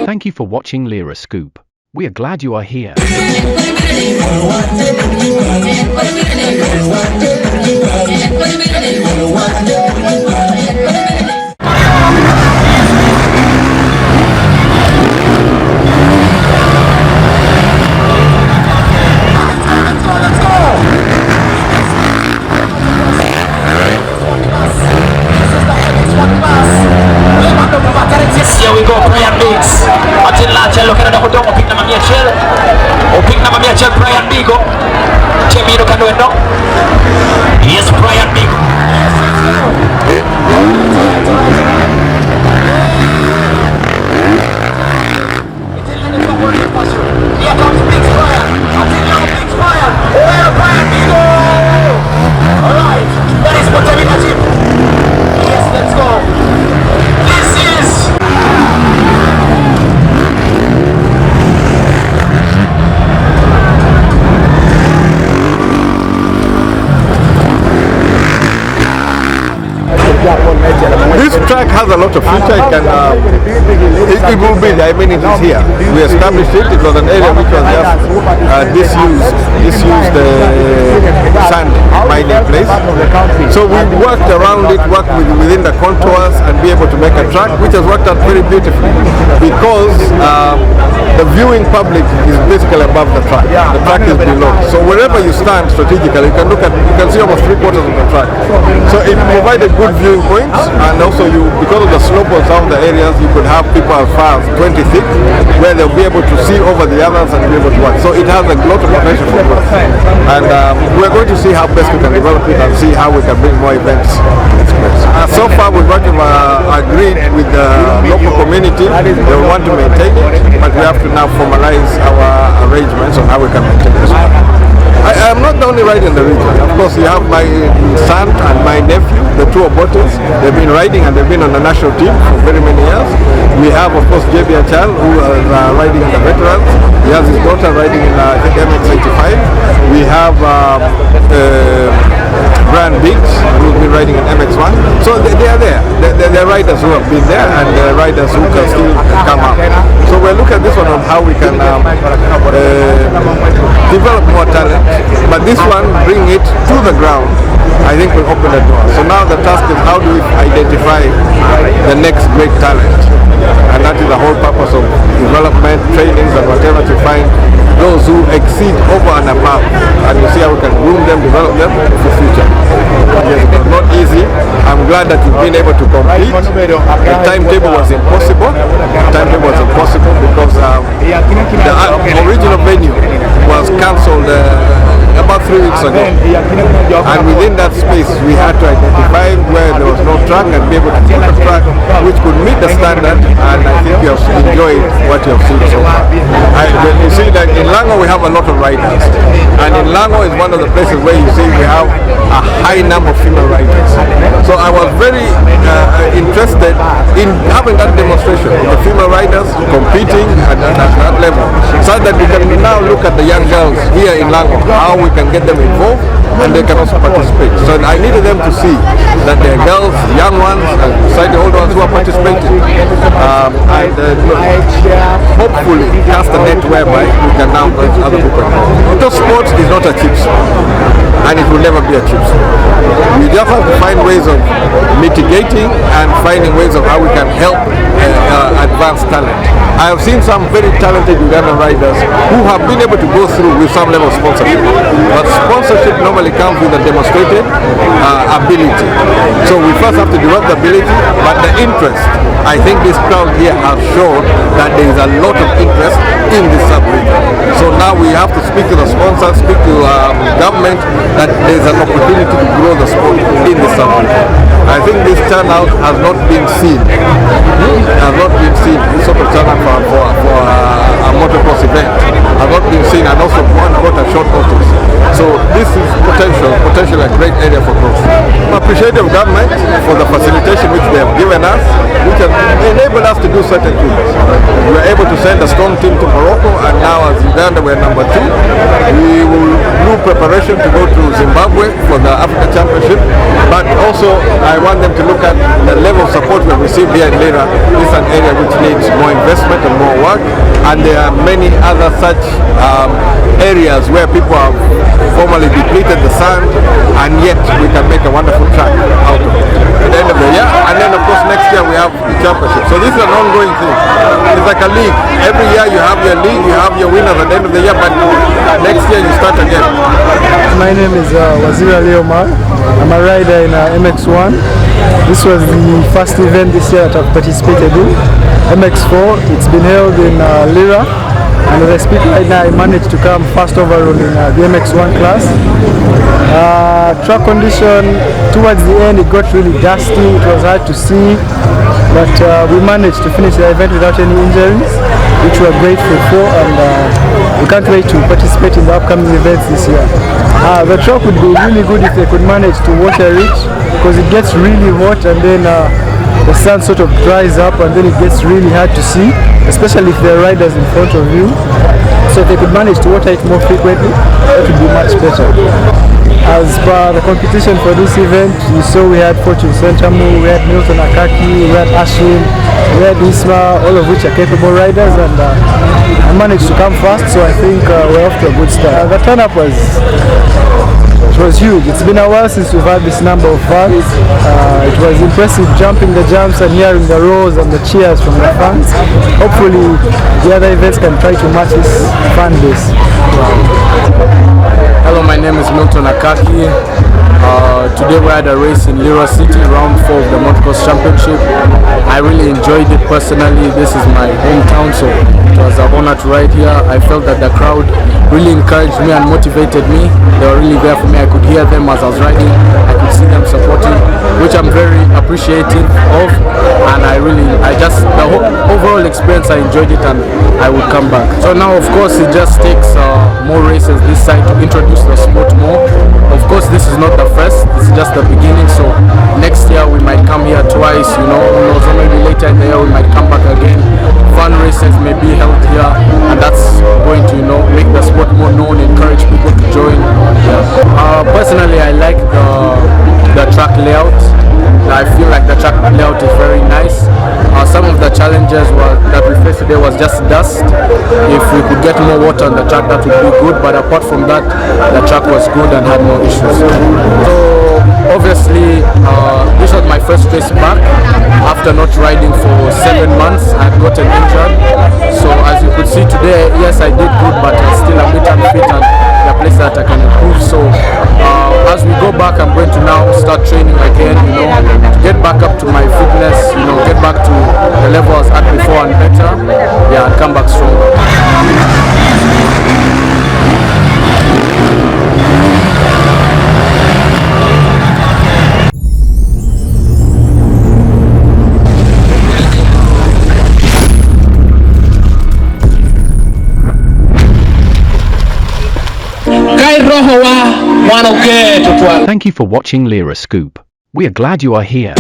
Thank you for watching Lira Scoop. We are glad you are here. Here we go, Brian Biggs. Martin Lachel, ukienda kutoka pick number 100. O pick number 100 Brian Bigo. Chemiro Kanwendo. Yes, Brian Bigo. Here comes Biggs Brian. Biggs Brian. Oh, Brian Bigo. All right, that is what everybody. Yes, let's go. This is this track has a lot of future. It will be there. I mean, it is here. We established it. It was an area which was just disused sand mining place. So we worked around it, worked within the contours, and be able to make a track which has worked out very beautifully because the viewing public is basically above the track. The track is below. So wherever you stand strategically, you can see almost 3/4 of the track. So it provided good viewing points, and also because of the slope of some of the areas, you could have people as far as 20 feet where they'll be able to see over the others and be able to watch. So it has a lot of potential for growth. And we're going to see how best we can develop it and see how we can bring more events to this place. So far we've agreed with the local community. They want to maintain it, but we have to now formalize our arrangements on how we can maintain this. I am not the only rider in the region. Of course, you have my son and my nephew, the two Obotes. They've been riding and they've been on the national team for very many years. We have, of course, JB Achal, who is riding in the veterans. He has his daughter riding in, I think, MX85. We have Brian Biggs, who's been riding in MX1. So they are there. They're riders who have been there and riders who can still come up. So we'll look at this one on how we can develop more talent. But this one, bring it to the ground, I think will open the door. So now the task is how do we identify the next great talent? And that is the whole purpose of development, trainings and whatever, to find those who exceed over and above. And you see how we can groom them, develop them for the future. Yes, it was not easy. I'm glad that you've been able to complete. The timetable was impossible. Because the original venue was cancelled about 3 weeks ago. And within that space, we had to identify where there was no track and be able to put a track which could meet the standard. And I think you have enjoyed what you have seen so far. You see that in Lango we have a lot of riders. And in Lango is one of the places where you see we have a high number of female riders. So I was very interested in having that demonstration of the female riders competing at that level, so that we can now look at the young girls here in Lango, how we can get them involved and they can also participate. So I needed them to see that there are girls, young ones, and slightly older ones who are participating. Hopefully cast a net whereby we can now bring other people involved. Motorsport is not a cheap sport, and it will never be a cheap sport. We just have to find ways of mitigating and finding ways of how we can help advance talent. I have seen some very talented Ugandan riders who have been able to go through with some level of sponsorship. But sponsorship normally comes with a demonstrated ability. So we first have to develop the ability, but the interest. I think this crowd here has shown that there is a lot of interest in this sub-region. So now we have to speak to the sponsors, speak to government, that there is an opportunity to grow the sport in this sub-region. I think this turnout has not been seen. This sort of turnout for a motocross event has not been seen, and also one got a short notice. So this is potentially a great area for growth. I'm appreciative of government for the facilitation which they have given us, which has enabled us to do certain things. We were able to send a strong team to Morocco, and now as Uganda we're number 2. We will do preparation to go to Zimbabwe for the Africa Championship, but also I want them to look at the level of support we receive here in Lira. This is an area which needs more investment and more work, and there are many other such areas where people have formerly depleted the sand, and yet we can make a wonderful track out of it at the end of the year. And then of course next year we have the championship. So this is an ongoing thing. It's like a league. Every year you have your league, you have your winners at the end of the year, but next year you start again. My name is Wazira Leomar. I'm a rider in MX1. This was the first event this year that I've participated in. MX4, it's been held in Lira. And as I speak right now, I managed to come first overall in the MX1 class. Track condition, towards the end it got really dusty, it was hard to see, but we managed to finish the event without any injuries, which we're grateful for, and we can't wait to participate in the upcoming events this year. The track would be really good if they could manage to water it, because it gets really hot and then the sun sort of dries up and then it gets really hard to see, especially if there are riders in front of you. So if they could manage to water it more frequently, that would be much better. As per the competition for this event, you saw we had Fortune Sentamu, we had Milton Akaki, we had Ashwin, we had Isma, all of which are capable riders, and I managed to come first, so I think we're off to a good start. The turn-up was huge. It's been a while since we've had this number of fans. It was impressive jumping the jumps and hearing the roars and the cheers from the fans. Hopefully the other events can try to match this fan base. Hello, my name is Milton Akaki. Today we had a race in Lira City, round 4 of the Motocross Championship. I really enjoyed it personally. This is my hometown, so it was an honor to ride here. I felt that the crowd really encouraged me and motivated me. They were really there for me. I could hear them as I was riding. I could see them supporting, which I'm very appreciative of. And the overall experience, I enjoyed it and I would come back. So now, of course, it just takes more races this side to introduce the sport more. Of course, this is not the first, it's just the beginning, so next year we might come here twice, who knows, or maybe later in the year we might come back again. Fun races may be held here, and that's going to, make the sport more known, encourage people to join. Personally, I like the track layout. I feel like the track layout is very nice. Some of the challenges that we faced today was just dust. If we could get more water on the track, that would be good, but apart from that, the track was good and had no issues. So obviously, this was my first race back after not riding for 7 months. I had gotten injured, so as you could see today, yes, I did good, but I'm still a bit unfit and there are places that I can improve. So as we go back, I'm going to now start training again, to get back up to my fitness, get back to the level I was at before and better, and come back stronger. Thank you for watching Lira Scoop. We are glad you are here.